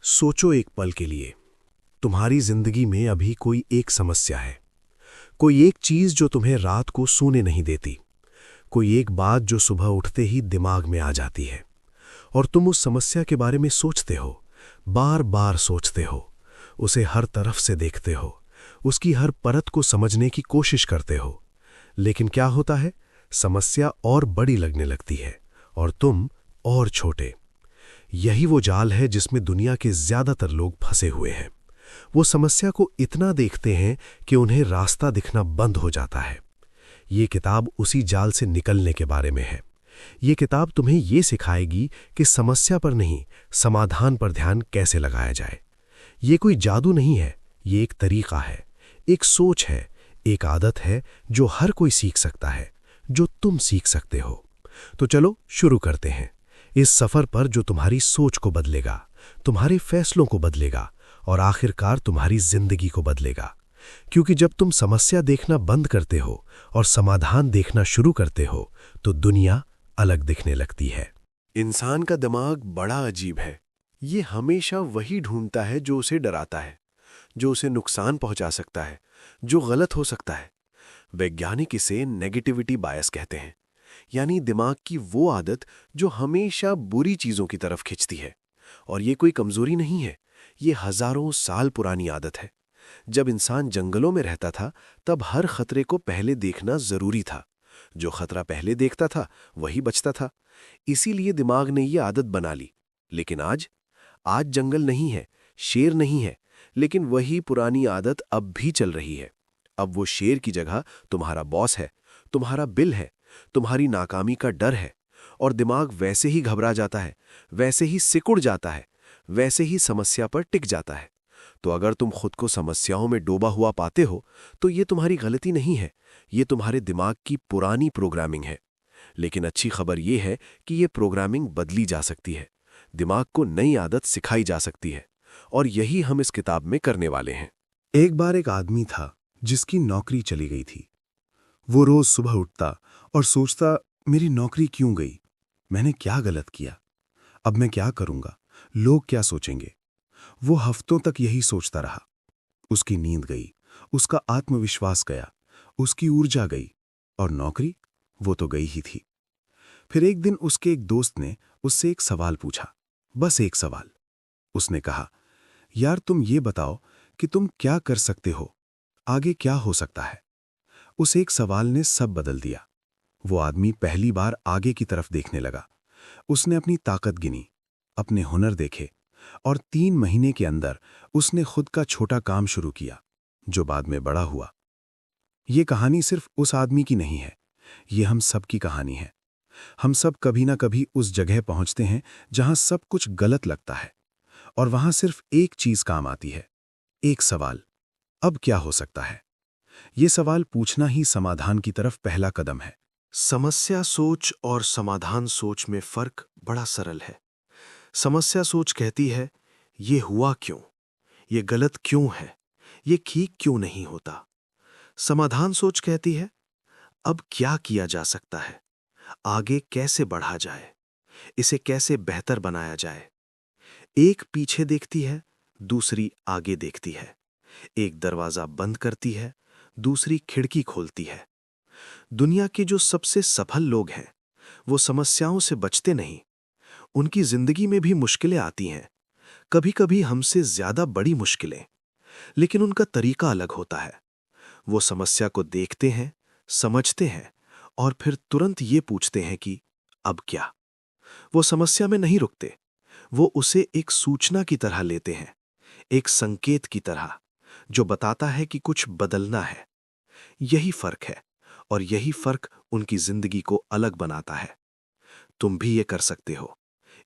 सोचो एक पल के लिए। तुम्हारी जिंदगी में अभी कोई एक समस्या है। कोई एक चीज जो तुम्हें रात को सोने नहीं देती। कोई एक बात जो सुबह उठते ही दिमाग में आ जाती है। और तुम उस समस्या के बारे में सोचते हो, बार बार सोचते हो, उसे हर तरफ से देखते हो, उसकी हर परत को समझने की कोशिश करते हो। लेकिन क्या होता है? समस्या और बड़ी लगने लगती है और तुम और छोटे। यही वो जाल है जिसमें दुनिया के ज्यादातर लोग फंसे हुए हैं। वो समस्या को इतना देखते हैं कि उन्हें रास्ता दिखना बंद हो जाता है। ये किताब उसी जाल से निकलने के बारे में है। ये किताब तुम्हें ये सिखाएगी कि समस्या पर नहीं, समाधान पर ध्यान कैसे लगाया जाए। ये कोई जादू नहीं है, ये एक तरीका है, एक सोच है, एक आदत है जो हर कोई सीख सकता है, जो तुम सीख सकते हो। तो चलो शुरू करते हैं इस सफर पर जो तुम्हारी सोच को बदलेगा, तुम्हारे फैसलों को बदलेगा और आखिरकार तुम्हारी जिंदगी को बदलेगा। क्योंकि जब तुम समस्या देखना बंद करते हो और समाधान देखना शुरू करते हो तो दुनिया अलग दिखने लगती है। इंसान का दिमाग बड़ा अजीब है। ये हमेशा वही ढूंढता है जो उसे डराता है, जो उसे नुकसान पहुंचा सकता है, जो गलत हो सकता है। वैज्ञानिक इसे नेगेटिविटी बायस कहते हैं, यानी दिमाग की वो आदत जो हमेशा बुरी चीजों की तरफ खिंचती है। और ये कोई कमजोरी नहीं है, ये हजारों साल पुरानी आदत है। जब इंसान जंगलों में रहता था तब हर खतरे को पहले देखना जरूरी था। जो खतरा पहले देखता था वही बचता था। इसीलिए दिमाग ने ये आदत बना ली। लेकिन आज आज जंगल नहीं है, शेर नहीं है, लेकिन वही पुरानी आदत अब भी चल रही है। अब वो शेर की जगह तुम्हारा बॉस है, तुम्हारा बिल है, तुम्हारी नाकामी का डर है। और दिमाग वैसे ही घबरा जाता है, वैसे ही सिकुड़ जाता है, वैसे ही समस्या पर टिक जाता है। तो अगर तुम खुद को समस्याओं में डूबा हुआ पाते हो तो ये तुम्हारी गलती नहीं है, ये तुम्हारे दिमाग की पुरानी प्रोग्रामिंग है। लेकिन अच्छी खबर यह है कि ये प्रोग्रामिंग बदली जा सकती है, दिमाग को नई आदत सिखाई जा सकती है। और यही हम इस किताब में करने वाले हैं। एक बार एक आदमी था जिसकी नौकरी चली गई थी। वो रोज सुबह उठता और सोचता, मेरी नौकरी क्यों गई? मैंने क्या गलत किया? अब मैं क्या करूंगा? लोग क्या सोचेंगे? वो हफ्तों तक यही सोचता रहा। उसकी नींद गई, उसका आत्मविश्वास गया, उसकी ऊर्जा गई और नौकरी, वो तो गई ही थी। फिर एक दिन उसके एक दोस्त ने उससे एक सवाल पूछा, बस एक सवाल। उसने कहा, यार तुम ये बताओ कि तुम क्या कर सकते हो, आगे क्या हो सकता है? उस एक सवाल ने सब बदल दिया। वो आदमी पहली बार आगे की तरफ देखने लगा। उसने अपनी ताकत गिनी, अपने हुनर देखे और 3 महीने के अंदर उसने खुद का छोटा काम शुरू किया जो बाद में बड़ा हुआ। ये कहानी सिर्फ उस आदमी की नहीं है, ये हम सब की कहानी है। हम सब कभी ना कभी उस जगह पहुंचते हैं जहां सब कुछ गलत लगता है और वहां सिर्फ एक चीज काम आती है, एक सवाल, अब क्या हो सकता है? ये सवाल पूछना ही समाधान की तरफ पहला कदम है। समस्या सोच और समाधान सोच में फर्क बड़ा सरल है। समस्या सोच कहती है, ये हुआ क्यों, ये गलत क्यों है, ये ठीक क्यों नहीं होता। समाधान सोच कहती है, अब क्या किया जा सकता है, आगे कैसे बढ़ा जाए, इसे कैसे बेहतर बनाया जाए। एक पीछे देखती है, दूसरी आगे देखती है। एक दरवाजा बंद करती है, दूसरी खिड़की खोलती है। दुनिया के जो सबसे सफल लोग हैं वो समस्याओं से बचते नहीं। उनकी जिंदगी में भी मुश्किलें आती हैं, कभी कभी हमसे ज्यादा बड़ी मुश्किलें, लेकिन उनका तरीका अलग होता है। वो समस्या को देखते हैं, समझते हैं और फिर तुरंत ये पूछते हैं कि अब क्या। वो समस्या में नहीं रुकते, वो उसे एक सूचना की तरह लेते हैं, एक संकेत की तरह जो बताता है कि कुछ बदलना है। यही फर्क है और यही फर्क उनकी जिंदगी को अलग बनाता है। तुम भी ये कर सकते हो।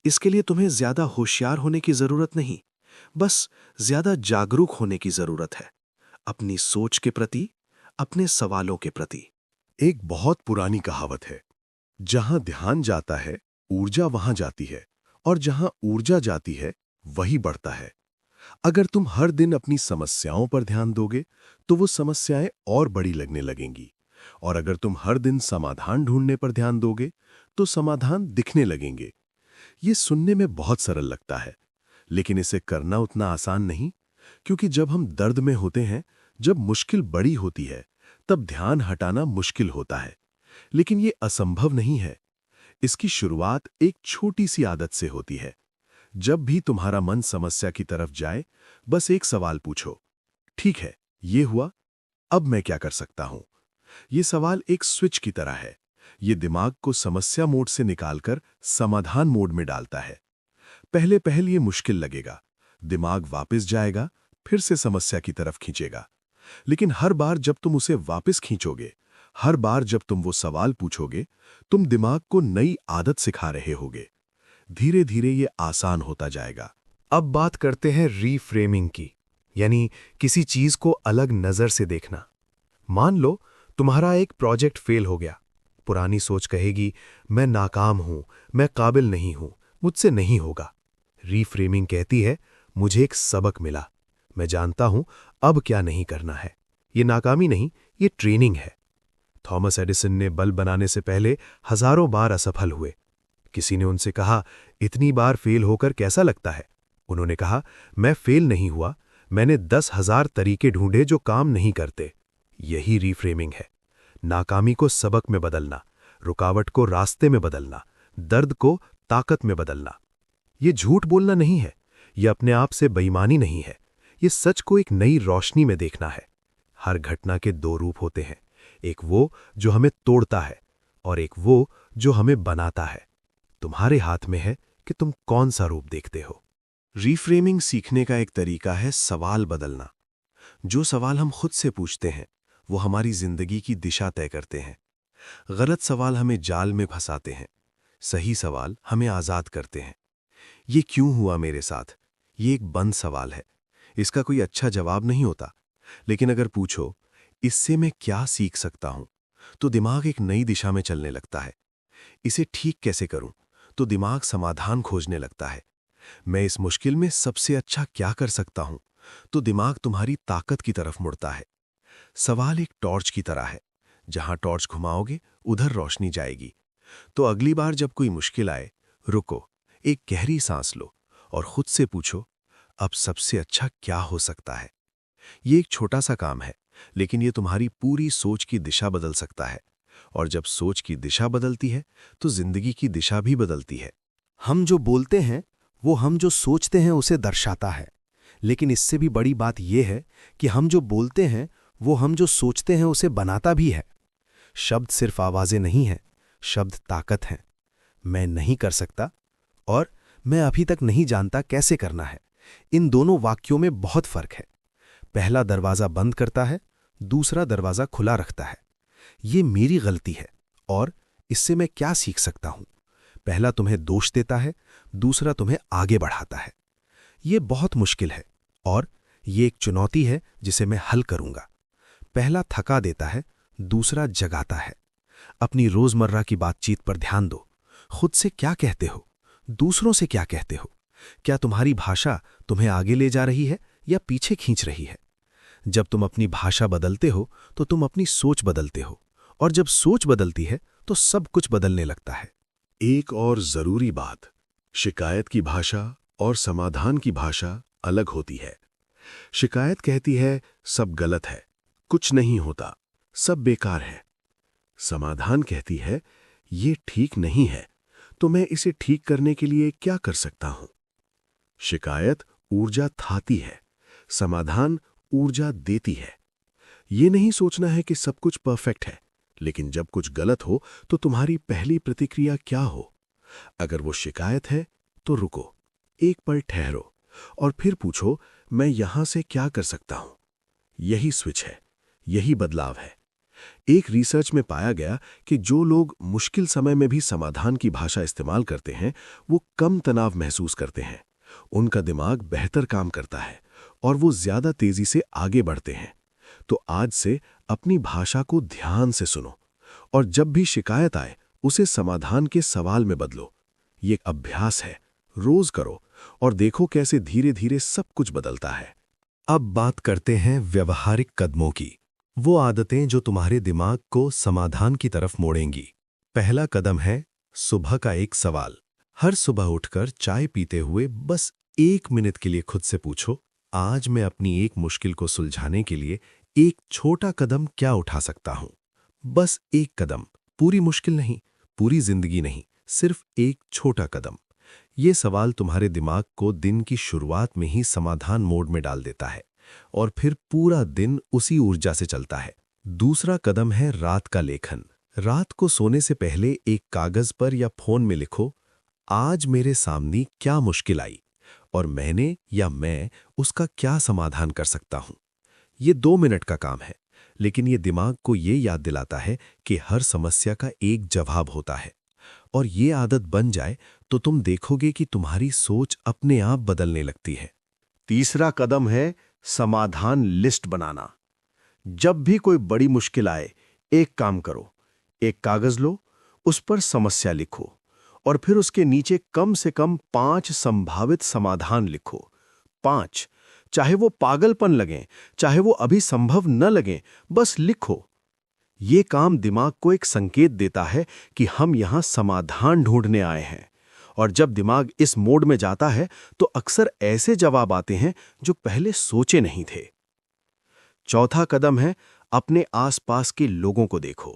इसके लिए तुम्हें ज्यादा होशियार होने की जरूरत नहीं, बस ज्यादा जागरूक होने की जरूरत है, अपनी सोच के प्रति, अपने सवालों के प्रति। एक बहुत पुरानी कहावत है, जहां ध्यान जाता है ऊर्जा वहां जाती है और जहां ऊर्जा जाती है वही बढ़ता है। अगर तुम हर दिन अपनी समस्याओं पर ध्यान दोगे तो वो समस्याएं और बड़ी लगने लगेंगी, और अगर तुम हर दिन समाधान ढूंढने पर ध्यान दोगे तो समाधान दिखने लगेंगे। ये सुनने में बहुत सरल लगता है, लेकिन इसे करना उतना आसान नहीं, क्योंकि जब हम दर्द में होते हैं, जब मुश्किल बड़ी होती है, तब ध्यान हटाना मुश्किल होता है। लेकिन ये असंभव नहीं है। इसकी शुरुआत एक छोटी सी आदत से होती है। जब भी तुम्हारा मन समस्या की तरफ जाए, बस एक सवाल पूछो, ठीक है, ये हुआ, अब मैं क्या कर सकता हूं? ये सवाल एक स्विच की तरह है। ये दिमाग को समस्या मोड से निकालकर समाधान मोड में डालता है। पहले पहल ये मुश्किल लगेगा, दिमाग वापस जाएगा, फिर से समस्या की तरफ खींचेगा। लेकिन हर बार जब तुम उसे वापस खींचोगे, हर बार जब तुम वो सवाल पूछोगे, तुम दिमाग को नई आदत सिखा रहे होगे। धीरे धीरे ये आसान होता जाएगा। अब बात करते हैं रीफ्रेमिंग की, यानी किसी चीज को अलग नजर से देखना। मान लो तुम्हारा एक प्रोजेक्ट फेल हो गया। पुरानी सोच कहेगी, मैं नाकाम हूं, मैं काबिल नहीं हूं, मुझसे नहीं होगा। रीफ्रेमिंग कहती है, मुझे एक सबक मिला, मैं जानता हूं अब क्या नहीं करना है। ये नाकामी नहीं, ये ट्रेनिंग है। थॉमस एडिसन ने बल्ब बनाने से पहले हजारों बार असफल हुए। किसी ने उनसे कहा, इतनी बार फेल होकर कैसा लगता है? उन्होंने कहा, मैं फेल नहीं हुआ, मैंने 10,000 तरीके ढूंढे जो काम नहीं करते। यही रीफ्रेमिंग है। नाकामी को सबक में बदलना, रुकावट को रास्ते में बदलना, दर्द को ताकत में बदलना। ये झूठ बोलना नहीं है, ये अपने आप से बेईमानी नहीं है, ये सच को एक नई रोशनी में देखना है। हर घटना के दो रूप होते हैं, एक वो जो हमें तोड़ता है और एक वो जो हमें बनाता है। तुम्हारे हाथ में है कि तुम कौन सा रूप देखते हो। रीफ्रेमिंग सीखने का एक तरीका है सवाल बदलना। जो सवाल हम खुद से पूछते हैं, वो हमारी जिंदगी की दिशा तय करते हैं। गलत सवाल हमें जाल में फंसाते हैं, सही सवाल हमें आजाद करते हैं। ये क्यों हुआ मेरे साथ? ये एक बंद सवाल है, इसका कोई अच्छा जवाब नहीं होता। लेकिन अगर पूछो, इससे मैं क्या सीख सकता हूं, तो दिमाग एक नई दिशा में चलने लगता है। इसे ठीक कैसे करूं, तो दिमाग समाधान खोजने लगता है। मैं इस मुश्किल में सबसे अच्छा क्या कर सकता हूं, तो दिमाग तुम्हारी ताकत की तरफ मुड़ता है। सवाल एक टॉर्च की तरह है, जहां टॉर्च घुमाओगे उधर रोशनी जाएगी। तो अगली बार जब कोई मुश्किल आए, रुको, एक गहरी सांस लो और खुद से पूछो, अब सबसे अच्छा क्या हो सकता है? ये एक छोटा सा काम है, लेकिन ये तुम्हारी पूरी सोच की दिशा बदल सकता है। और जब सोच की दिशा बदलती है, तो जिंदगी की दिशा भी बदलती है। हम जो बोलते हैं वो हम जो सोचते हैं उसे दर्शाता है। लेकिन इससे भी बड़ी बात यह है कि हम जो बोलते हैं वो हम जो सोचते हैं उसे बनाता भी है। शब्द सिर्फ आवाजें नहीं हैं, शब्द ताकत हैं। मैं नहीं कर सकता और मैं अभी तक नहीं जानता कैसे करना है। इन दोनों वाक्यों में बहुत फर्क है। पहला दरवाजा बंद करता है, दूसरा दरवाजा खुला रखता है। ये मेरी गलती है और इससे मैं क्या सीख सकता हूं? पहला तुम्हें दोष देता है, दूसरा तुम्हें आगे बढ़ाता है। ये बहुत मुश्किल है और ये एक चुनौती है जिसे मैं हल करूंगा। पहला थका देता है, दूसरा जगाता है। अपनी रोजमर्रा की बातचीत पर ध्यान दो। खुद से क्या कहते हो, दूसरों से क्या कहते हो? क्या तुम्हारी भाषा तुम्हें आगे ले जा रही है या पीछे खींच रही है? जब तुम अपनी भाषा बदलते हो तो तुम अपनी सोच बदलते हो, और जब सोच बदलती है तो सब कुछ बदलने लगता है। एक और जरूरी बात, शिकायत की भाषा और समाधान की भाषा अलग होती है। शिकायत कहती है, सब गलत है, कुछ नहीं होता, सब बेकार है। समाधान कहती है, ये ठीक नहीं है, तो मैं इसे ठीक करने के लिए क्या कर सकता हूं? शिकायत ऊर्जा थाती है, समाधान ऊर्जा देती है। ये नहीं सोचना है कि सब कुछ परफेक्ट है, लेकिन जब कुछ गलत हो तो तुम्हारी पहली प्रतिक्रिया क्या हो? अगर वो शिकायत है तो रुको, एक पल ठहरो और फिर पूछो, मैं यहां से क्या कर सकता हूं? यही स्विच है, यही बदलाव है। एक रिसर्च में पाया गया कि जो लोग मुश्किल समय में भी समाधान की भाषा इस्तेमाल करते हैं, वो कम तनाव महसूस करते हैं, उनका दिमाग बेहतर काम करता है और वो ज्यादा तेजी से आगे बढ़ते हैं। तो आज से अपनी भाषा को ध्यान से सुनो और जब भी शिकायत आए उसे समाधान के सवाल में बदलो। ये एक अभ्यास है, रोज करो और देखो कैसे धीरे धीरे सब कुछ बदलता है। अब बात करते हैं व्यवहारिक कदमों की, वो आदतें जो तुम्हारे दिमाग को समाधान की तरफ मोड़ेंगी। पहला कदम है सुबह का एक सवाल। हर सुबह उठकर चाय पीते हुए बस 1 मिनट के लिए खुद से पूछो, आज मैं अपनी एक मुश्किल को सुलझाने के लिए एक छोटा कदम क्या उठा सकता हूं? बस एक कदम, पूरी मुश्किल नहीं, पूरी जिंदगी नहीं, सिर्फ एक छोटा कदम। ये सवाल तुम्हारे दिमाग को दिन की शुरुआत में ही समाधान मोड में डाल देता है और फिर पूरा दिन उसी ऊर्जा से चलता है। दूसरा कदम है रात का लेखन। रात को सोने से पहले एक कागज पर या फोन में लिखो, आज मेरे सामने क्या मुश्किल आई और मैंने या मैं उसका क्या समाधान कर सकता हूं। ये 2 मिनट का काम है, लेकिन ये दिमाग को ये याद दिलाता है कि हर समस्या का एक जवाब होता है। और ये आदत बन जाए तो तुम देखोगे कि तुम्हारी सोच अपने आप बदलने लगती है। तीसरा कदम है समाधान लिस्ट बनाना। जब भी कोई बड़ी मुश्किल आए, एक काम करो, एक कागज लो, उस पर समस्या लिखो और फिर उसके नीचे कम से कम 5 संभावित समाधान लिखो। 5, चाहे वो पागलपन लगें, चाहे वो अभी संभव न लगें, बस लिखो। ये काम दिमाग को एक संकेत देता है कि हम यहां समाधान ढूंढने आए हैं। और जब दिमाग इस मोड में जाता है तो अक्सर ऐसे जवाब आते हैं जो पहले सोचे नहीं थे। चौथा कदम है अपने आसपास के लोगों को देखो।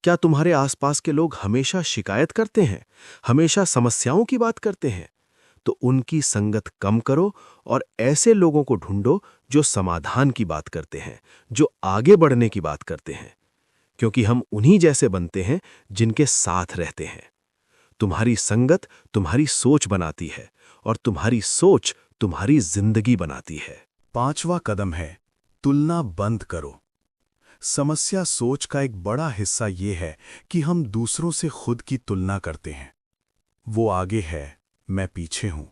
क्या तुम्हारे आसपास के लोग हमेशा शिकायत करते हैं, हमेशा समस्याओं की बात करते हैं? तो उनकी संगत कम करो और ऐसे लोगों को ढूंढो जो समाधान की बात करते हैं, जो आगे बढ़ने की बात करते हैं। क्योंकि हम उन्हीं जैसे बनते हैं जिनके साथ रहते हैं। तुम्हारी संगत तुम्हारी सोच बनाती है और तुम्हारी सोच तुम्हारी जिंदगी बनाती है। 5वां कदम है तुलना बंद करो। समस्या सोच का एक बड़ा हिस्सा ये है कि हम दूसरों से खुद की तुलना करते हैं। वो आगे है, मैं पीछे हूं,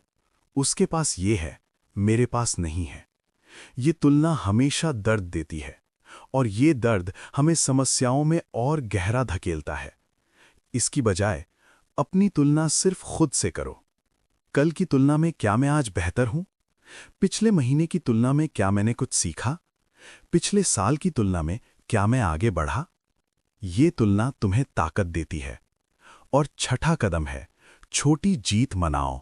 उसके पास ये है, मेरे पास नहीं है। ये तुलना हमेशा दर्द देती है और ये दर्द हमें समस्याओं में और गहरा धकेलता है। इसकी बजाय अपनी तुलना सिर्फ खुद से करो। कल की तुलना में क्या मैं आज बेहतर हूं? पिछले महीने की तुलना में क्या मैंने कुछ सीखा? पिछले साल की तुलना में क्या मैं आगे बढ़ा? ये तुलना तुम्हें ताकत देती है। और छठा कदम है छोटी जीत मनाओ।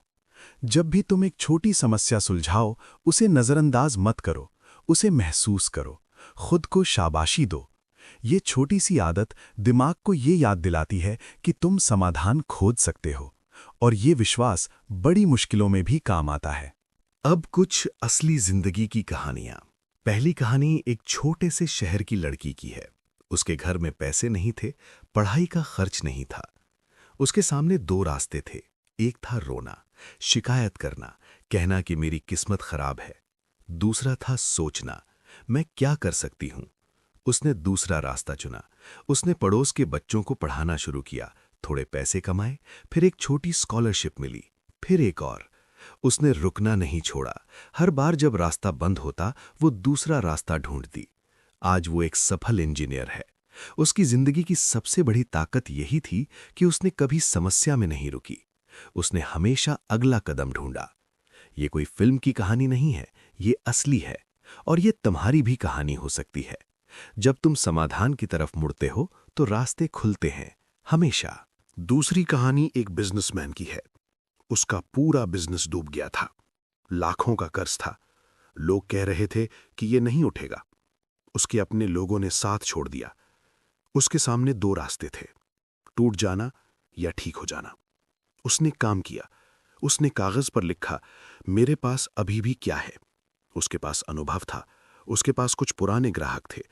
जब भी तुम एक छोटी समस्या सुलझाओ, उसे नजरअंदाज मत करो, उसे महसूस करो, खुद को शाबाशी दो। ये छोटी सी आदत दिमाग को ये याद दिलाती है कि तुम समाधान खोज सकते हो और ये विश्वास बड़ी मुश्किलों में भी काम आता है। अब कुछ असली जिंदगी की कहानियां। पहली कहानी एक छोटे से शहर की लड़की की है। उसके घर में पैसे नहीं थे, पढ़ाई का खर्च नहीं था। उसके सामने 2 रास्ते थे। एक था रोना, शिकायत करना, कहना कि मेरी किस्मत खराब है। दूसरा था सोचना, मैं क्या कर सकती हूं। उसने दूसरा रास्ता चुना। उसने पड़ोस के बच्चों को पढ़ाना शुरू किया, थोड़े पैसे कमाए, फिर एक छोटी स्कॉलरशिप मिली, फिर एक और। उसने रुकना नहीं छोड़ा। हर बार जब रास्ता बंद होता, वो दूसरा रास्ता ढूंढती। आज वो एक सफल इंजीनियर है। उसकी जिंदगी की सबसे बड़ी ताकत यही थी कि उसने कभी समस्या में नहीं रुकी। उसने हमेशा अगला कदम ढूंढा। ये कोई फिल्म की कहानी नहीं है, ये असली है और ये तुम्हारी भी कहानी हो सकती है। जब तुम समाधान की तरफ मुड़ते हो तो रास्ते खुलते हैं, हमेशा। दूसरी कहानी एक बिजनेसमैन की है। उसका पूरा बिजनेस डूब गया था। लाखों का कर्ज था। लोग कह रहे थे कि ये नहीं उठेगा। उसके अपने लोगों ने साथ छोड़ दिया। उसके सामने 2 रास्ते थे, टूट जाना या ठीक हो जाना। उसने काम किया। उसने कागज पर लिखा, मेरे पास अभी भी क्या है। उसके पास अनुभव था, उसके पास कुछ पुराने ग्राहक थे,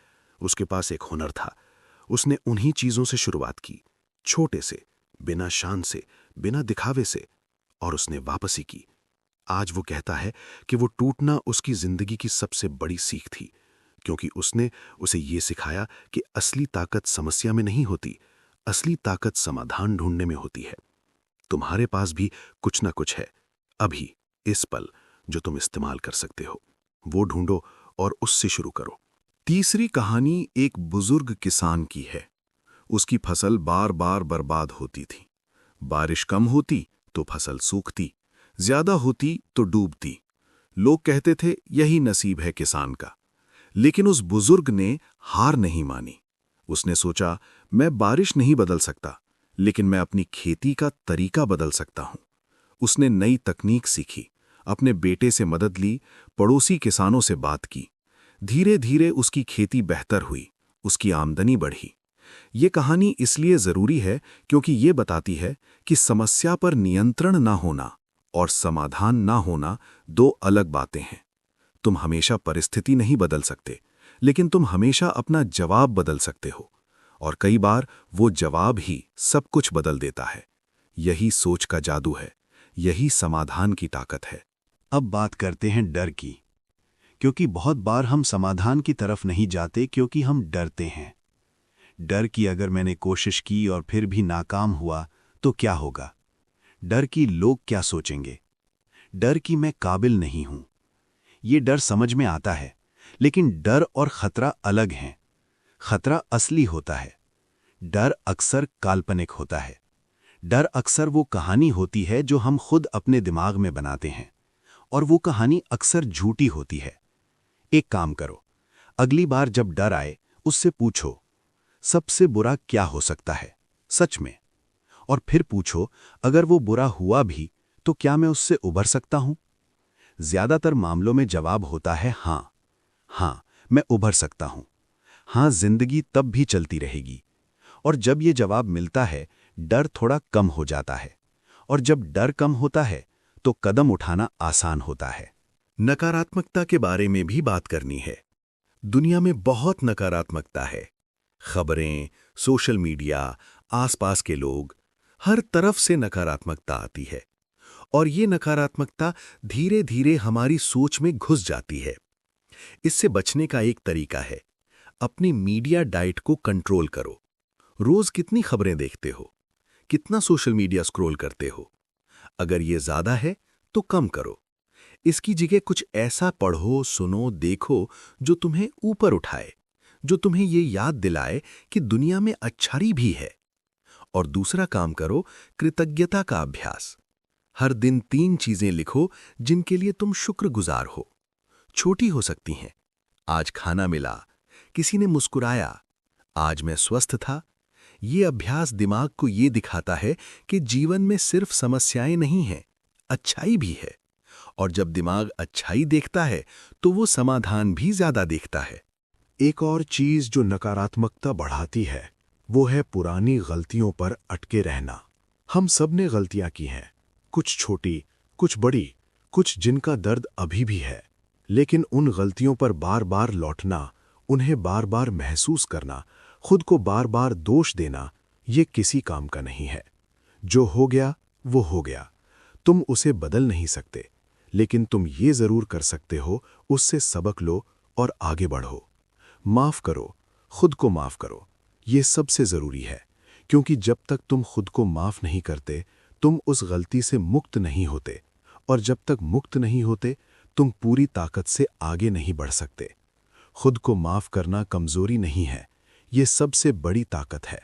उसके पास एक हुनर था। उसने उन्हीं चीजों से शुरुआत की, छोटे से, बिना शान से, बिना दिखावे से, और उसने वापसी की। आज वो कहता है कि वो टूटना उसकी जिंदगी की सबसे बड़ी सीख थी, क्योंकि उसने उसे ये सिखाया कि असली ताकत समस्या में नहीं होती, असली ताकत समाधान ढूंढने में होती है। तुम्हारे पास भी कुछ ना कुछ है, अभी, इस पल, जो तुम इस्तेमाल कर सकते हो। वो ढूंढो और उससे शुरू करो। तीसरी कहानी एक बुजुर्ग किसान की है। उसकी फसल बार बार बर्बाद होती थी। बारिश कम होती तो फसल सूखती, ज्यादा होती तो डूबती। लोग कहते थे यही नसीब है किसान का। लेकिन उस बुजुर्ग ने हार नहीं मानी। उसने सोचा, मैं बारिश नहीं बदल सकता, लेकिन मैं अपनी खेती का तरीका बदल सकता हूं। उसने नई तकनीक सीखी, अपने बेटे से मदद ली, पड़ोसी किसानों से बात की। धीरे धीरे उसकी खेती बेहतर हुई, उसकी आमदनी बढ़ी। ये कहानी इसलिए जरूरी है क्योंकि ये बताती है कि समस्या पर नियंत्रण ना होना और समाधान ना होना दो अलग बातें हैं। तुम हमेशा परिस्थिति नहीं बदल सकते, लेकिन तुम हमेशा अपना जवाब बदल सकते हो, और कई बार वो जवाब ही सब कुछ बदल देता है। यही सोच का जादू है, यही समाधान की ताकत है। अब बात करते हैं डर की, क्योंकि बहुत बार हम समाधान की तरफ नहीं जाते क्योंकि हम डरते हैं। डर की अगर मैंने कोशिश की और फिर भी नाकाम हुआ तो क्या होगा? डर की लोग क्या सोचेंगे? डर की मैं काबिल नहीं हूं। ये डर समझ में आता है, लेकिन डर और खतरा अलग हैं। खतरा असली होता है, डर अक्सर काल्पनिक होता है। डर अक्सर वो कहानी होती है जो हम खुद अपने दिमाग में बनाते हैं, और वो कहानी अक्सर झूठी होती है। एक काम करो, अगली बार जब डर आए उससे पूछो, सबसे बुरा क्या हो सकता है सच में? और फिर पूछो, अगर वो बुरा हुआ भी तो क्या मैं उससे उभर सकता हूं? ज्यादातर मामलों में जवाब होता है हाँ, हाँ मैं उभर सकता हूं, हाँ जिंदगी तब भी चलती रहेगी। और जब ये जवाब मिलता है, डर थोड़ा कम हो जाता है, और जब डर कम होता है तो कदम उठाना आसान होता है। नकारात्मकता के बारे में भी बात करनी है। दुनिया में बहुत नकारात्मकता है। खबरें, सोशल मीडिया, आसपास के लोग, हर तरफ से नकारात्मकता आती है, और ये नकारात्मकता धीरे धीरे हमारी सोच में घुस जाती है। इससे बचने का एक तरीका है, अपनी मीडिया डाइट को कंट्रोल करो। रोज कितनी खबरें देखते हो? कितना सोशल मीडिया स्क्रॉल करते हो? अगर ये ज्यादा है तो कम करो। इसकी जगह कुछ ऐसा पढ़ो, सुनो, देखो जो तुम्हें ऊपर उठाए, जो तुम्हें ये याद दिलाए कि दुनिया में अच्छाई भी है। और दूसरा काम करो, कृतज्ञता का अभ्यास। हर दिन 3 चीजें लिखो जिनके लिए तुम शुक्रगुजार हो। छोटी हो सकती हैं, आज खाना मिला, किसी ने मुस्कुराया, आज मैं स्वस्थ था। ये अभ्यास दिमाग को ये दिखाता है कि जीवन में सिर्फ समस्याएं नहीं हैं, अच्छाई भी है। और जब दिमाग अच्छाई देखता है तो वो समाधान भी ज्यादा देखता है। एक और चीज जो नकारात्मकता बढ़ाती है वो है पुरानी गलतियों पर अटके रहना। हम सब ने गलतियां की हैं, कुछ छोटी, कुछ बड़ी, कुछ जिनका दर्द अभी भी है। लेकिन उन गलतियों पर बार बार लौटना, उन्हें बार बार महसूस करना, खुद को बार बार दोष देना, ये किसी काम का नहीं है। जो हो गया वो हो गया, तुम उसे बदल नहीं सकते, लेकिन तुम ये जरूर कर सकते हो, उससे सबक लो और आगे बढ़ो। माफ करो, खुद को माफ करो, ये सबसे जरूरी है, क्योंकि जब तक तुम खुद को माफ नहीं करते तुम उस गलती से मुक्त नहीं होते, और जब तक मुक्त नहीं होते तुम पूरी ताकत से आगे नहीं बढ़ सकते। खुद को माफ करना कमजोरी नहीं है, ये सबसे बड़ी ताकत है।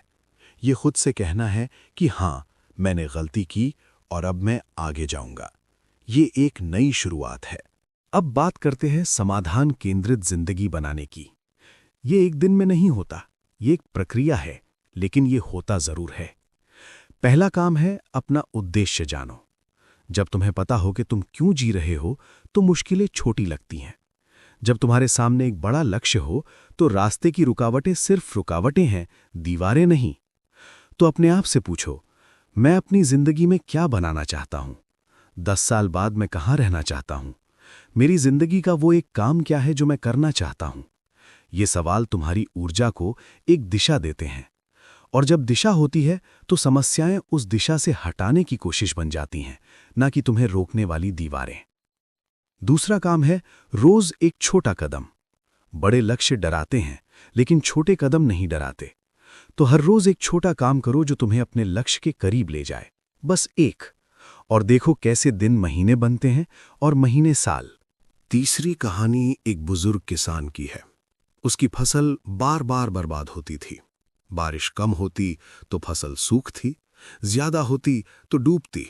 ये खुद से कहना है कि हाँ, मैंने गलती की और अब मैं आगे जाऊंगा। ये एक नई शुरुआत है। अब बात करते हैं समाधान केंद्रित जिंदगी बनाने की। ये एक दिन में नहीं होता, ये एक प्रक्रिया है, लेकिन ये होता जरूर है। पहला काम है अपना उद्देश्य जानो। जब तुम्हें पता हो कि तुम क्यों जी रहे हो तो मुश्किलें छोटी लगती हैं। जब तुम्हारे सामने एक बड़ा लक्ष्य हो तो रास्ते की रुकावटें सिर्फ रुकावटें हैं, दीवारें नहीं। तो अपने आप से पूछो, मैं अपनी जिंदगी में क्या बनाना चाहता हूं? 10 साल बाद मैं कहां रहना चाहता हूं? मेरी जिंदगी का वो एक काम क्या है जो मैं करना चाहता हूं? ये सवाल तुम्हारी ऊर्जा को एक दिशा देते हैं, और जब दिशा होती है तो समस्याएं उस दिशा से हटाने की कोशिश बन जाती हैं, ना कि तुम्हें रोकने वाली दीवारें। दूसरा काम है रोज एक छोटा कदम। बड़े लक्ष्य डराते हैं, लेकिन छोटे कदम नहीं डराते। तो हर रोज एक छोटा काम करो जो तुम्हें अपने लक्ष्य के करीब ले जाए, बस एक। और देखो कैसे दिन महीने बनते हैं और महीने साल। तीसरी कहानी एक बुजुर्ग किसान की है। उसकी फसल बार बार बर्बाद होती थी। बारिश कम होती तो फसल सूखती, ज्यादा होती तो डूबती।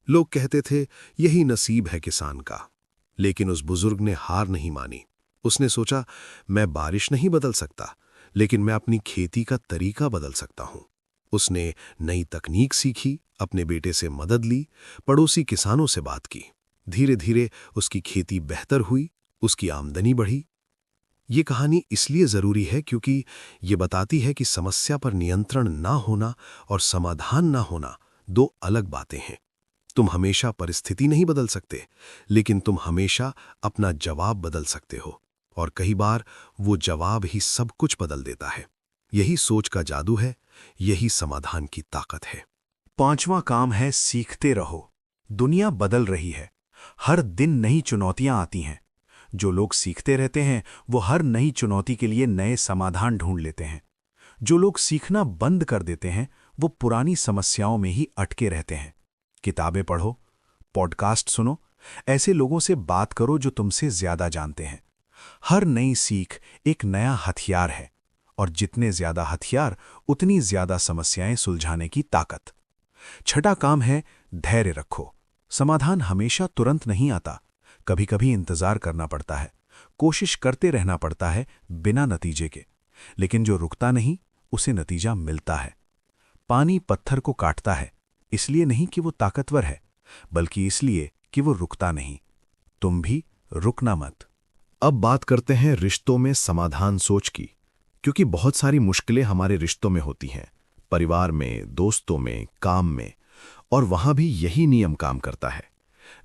लोग कहते थे यही नसीब है किसान का। लेकिन उस बुजुर्ग ने हार नहीं मानी। उसने सोचा, मैं बारिश नहीं बदल सकता, लेकिन मैं अपनी खेती का तरीका बदल सकता हूं। उसने नई तकनीक सीखी, अपने बेटे से मदद ली, पड़ोसी किसानों से बात की। धीरे धीरे उसकी खेती बेहतर हुई, उसकी आमदनी बढ़ी। ये कहानी इसलिए ज़रूरी है क्योंकि ये बताती है कि समस्या पर नियंत्रण ना होना और समाधान ना होना दो अलग बातें हैं। तुम हमेशा परिस्थिति नहीं बदल सकते, लेकिन तुम हमेशा अपना जवाब बदल सकते हो, और कई बार वो जवाब ही सब कुछ बदल देता है। यही सोच का जादू है, यही समाधान की ताकत है। 5वां काम है सीखते रहो। दुनिया बदल रही है, हर दिन नई चुनौतियां आती हैं। जो लोग सीखते रहते हैं वो हर नई चुनौती के लिए नए समाधान ढूंढ लेते हैं। जो लोग सीखना बंद कर देते हैं वो पुरानी समस्याओं में ही अटके रहते हैं। किताबें पढ़ो, पॉडकास्ट सुनो, ऐसे लोगों से बात करो जो तुमसे ज्यादा जानते हैं। हर नई सीख एक नया हथियार है, और जितने ज्यादा हथियार उतनी ज्यादा समस्याएं सुलझाने की ताकत। 6वां काम है धैर्य रखो। समाधान हमेशा तुरंत नहीं आता, कभी कभी इंतजार करना पड़ता है, कोशिश करते रहना पड़ता है बिना नतीजे के। लेकिन जो रुकता नहीं उसे नतीजा मिलता है। पानी पत्थर को काटता है, इसलिए नहीं कि वो ताकतवर है, बल्कि इसलिए कि वो रुकता नहीं। तुम भी रुकना मत। अब बात करते हैं रिश्तों में समाधान सोच की, क्योंकि बहुत सारी मुश्किलें हमारे रिश्तों में होती हैं, परिवार में, दोस्तों में, काम में, और वहां भी यही नियम काम करता है।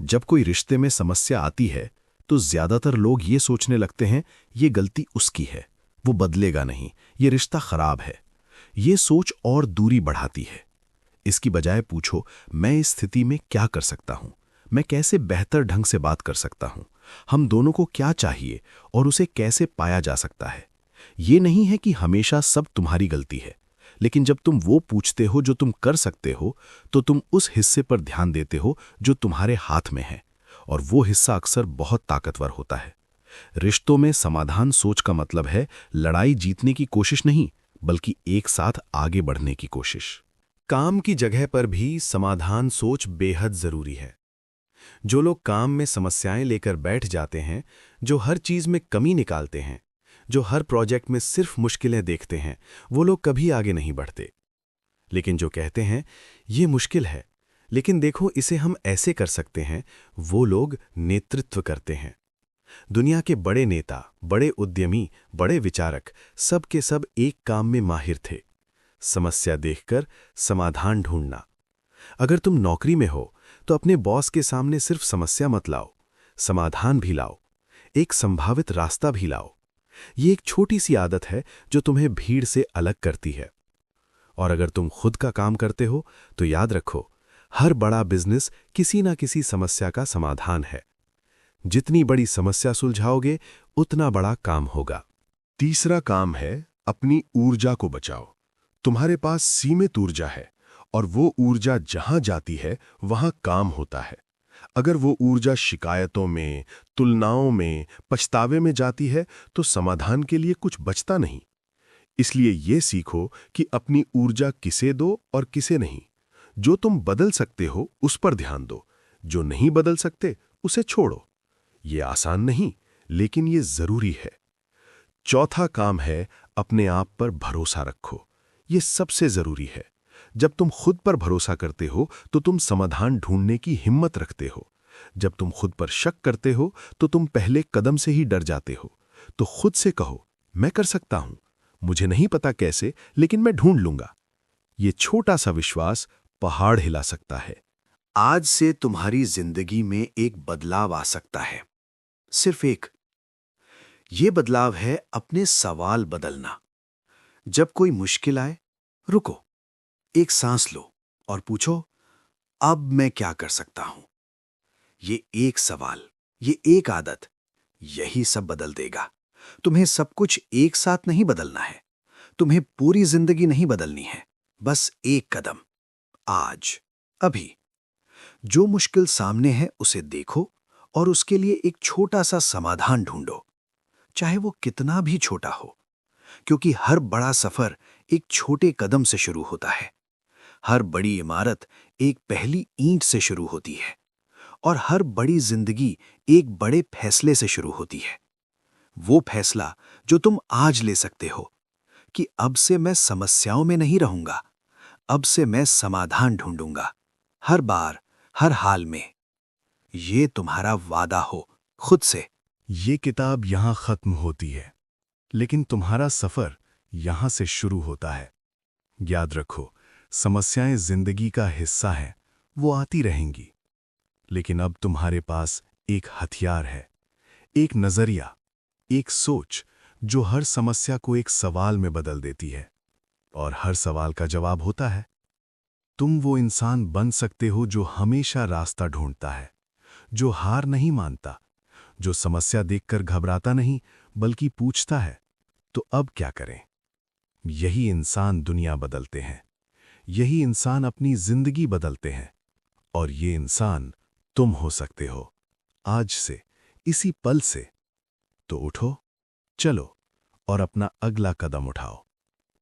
जब कोई रिश्ते में समस्या आती है तो ज्यादातर लोग ये सोचने लगते हैं ये गलती उसकी है, वो बदलेगा नहीं, ये रिश्ता खराब है। ये सोच और दूरी बढ़ाती है। इसकी बजाय पूछो, मैं इस स्थिति में क्या कर सकता हूं, मैं कैसे बेहतर ढंग से बात कर सकता हूं, हम दोनों को क्या चाहिए और उसे कैसे पाया जा सकता है। ये नहीं है कि हमेशा सब तुम्हारी गलती है, लेकिन जब तुम वो पूछते हो जो तुम कर सकते हो, तो तुम उस हिस्से पर ध्यान देते हो जो तुम्हारे हाथ में है, और वो हिस्सा अक्सर बहुत ताकतवर होता है। रिश्तों में समाधान सोच का मतलब है लड़ाई जीतने की कोशिश नहीं, बल्कि एक साथ आगे बढ़ने की कोशिश। काम की जगह पर भी समाधान सोच बेहद जरूरी है। जो लोग काम में समस्याएं लेकर बैठ जाते हैं, जो हर चीज में कमी निकालते हैं, जो हर प्रोजेक्ट में सिर्फ मुश्किलें देखते हैं, वो लोग कभी आगे नहीं बढ़ते। लेकिन जो कहते हैं ये मुश्किल है, लेकिन देखो इसे हम ऐसे कर सकते हैं, वो लोग नेतृत्व करते हैं। दुनिया के बड़े नेता, बड़े उद्यमी, बड़े विचारक सब के सब एक काम में माहिर थे, समस्या देखकर समाधान ढूंढना। अगर तुम नौकरी में हो तो अपने बॉस के सामने सिर्फ समस्या मत लाओ, समाधान भी लाओ, एक संभावित रास्ता भी लाओ। ये एक छोटी सी आदत है जो तुम्हें भीड़ से अलग करती है। और अगर तुम खुद का काम करते हो तो याद रखो, हर बड़ा बिजनेस किसी ना किसी समस्या का समाधान है। जितनी बड़ी समस्या सुलझाओगे उतना बड़ा काम होगा। 3रा काम है अपनी ऊर्जा को बचाओ। तुम्हारे पास सीमित ऊर्जा है, और वो ऊर्जा जहां जाती है वहां काम होता है। अगर वो ऊर्जा शिकायतों में, तुलनाओं में, पछतावे में जाती है तो समाधान के लिए कुछ बचता नहीं। इसलिए ये सीखो कि अपनी ऊर्जा किसे दो और किसे नहीं। जो तुम बदल सकते हो उस पर ध्यान दो, जो नहीं बदल सकते उसे छोड़ो। ये आसान नहीं, लेकिन ये जरूरी है। 4था काम है अपने आप पर भरोसा रखो। ये सबसे जरूरी है। जब तुम खुद पर भरोसा करते हो तो तुम समाधान ढूंढने की हिम्मत रखते हो। जब तुम खुद पर शक करते हो तो तुम पहले कदम से ही डर जाते हो। तो खुद से कहो, मैं कर सकता हूं, मुझे नहीं पता कैसे, लेकिन मैं ढूंढ लूंगा। ये छोटा सा विश्वास पहाड़ हिला सकता है। आज से तुम्हारी जिंदगी में एक बदलाव आ सकता है, सिर्फ एक। ये बदलाव है अपने सवाल बदलना। जब कोई मुश्किल आए, रुको, एक सांस लो और पूछो, अब मैं क्या कर सकता हूं। ये एक सवाल, ये एक आदत, यही सब बदल देगा। तुम्हें सब कुछ एक साथ नहीं बदलना है, तुम्हें पूरी जिंदगी नहीं बदलनी है, बस एक कदम, आज, अभी। जो मुश्किल सामने है उसे देखो और उसके लिए एक छोटा सा समाधान ढूंढो, चाहे वो कितना भी छोटा हो, क्योंकि हर बड़ा सफर एक छोटे कदम से शुरू होता है। हर बड़ी इमारत एक पहली ईंट से शुरू होती है, और हर बड़ी जिंदगी एक बड़े फैसले से शुरू होती है। वो फैसला जो तुम आज ले सकते हो कि अब से मैं समस्याओं में नहीं रहूंगा, अब से मैं समाधान ढूंढूंगा, हर बार, हर हाल में। ये तुम्हारा वादा हो खुद से। ये किताब यहां खत्म होती है, लेकिन तुम्हारा सफर यहां से शुरू होता है। याद रखो, समस्याएं जिंदगी का हिस्सा हैं, वो आती रहेंगी। लेकिन अब तुम्हारे पास एक हथियार है, एक नजरिया, एक सोच जो हर समस्या को एक सवाल में बदल देती है, और हर सवाल का जवाब होता है। तुम वो इंसान बन सकते हो जो हमेशा रास्ता ढूंढता है, जो हार नहीं मानता, जो समस्या देखकर घबराता नहीं बल्कि पूछता है, तो अब क्या करें? यही इंसान दुनिया बदलते हैं, यही इंसान अपनी जिंदगी बदलते हैं, और ये इंसान तुम हो सकते हो, आज से, इसी पल से। तो उठो, चलो, और अपना अगला कदम उठाओ,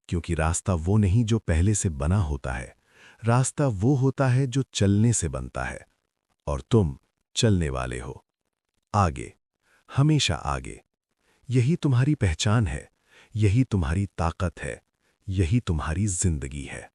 क्योंकि रास्ता वो नहीं जो पहले से बना होता है, रास्ता वो होता है जो चलने से बनता है, और तुम चलने वाले हो। आगे, हमेशा आगे। यही तुम्हारी पहचान है, यही तुम्हारी ताकत है, यही तुम्हारी जिंदगी है।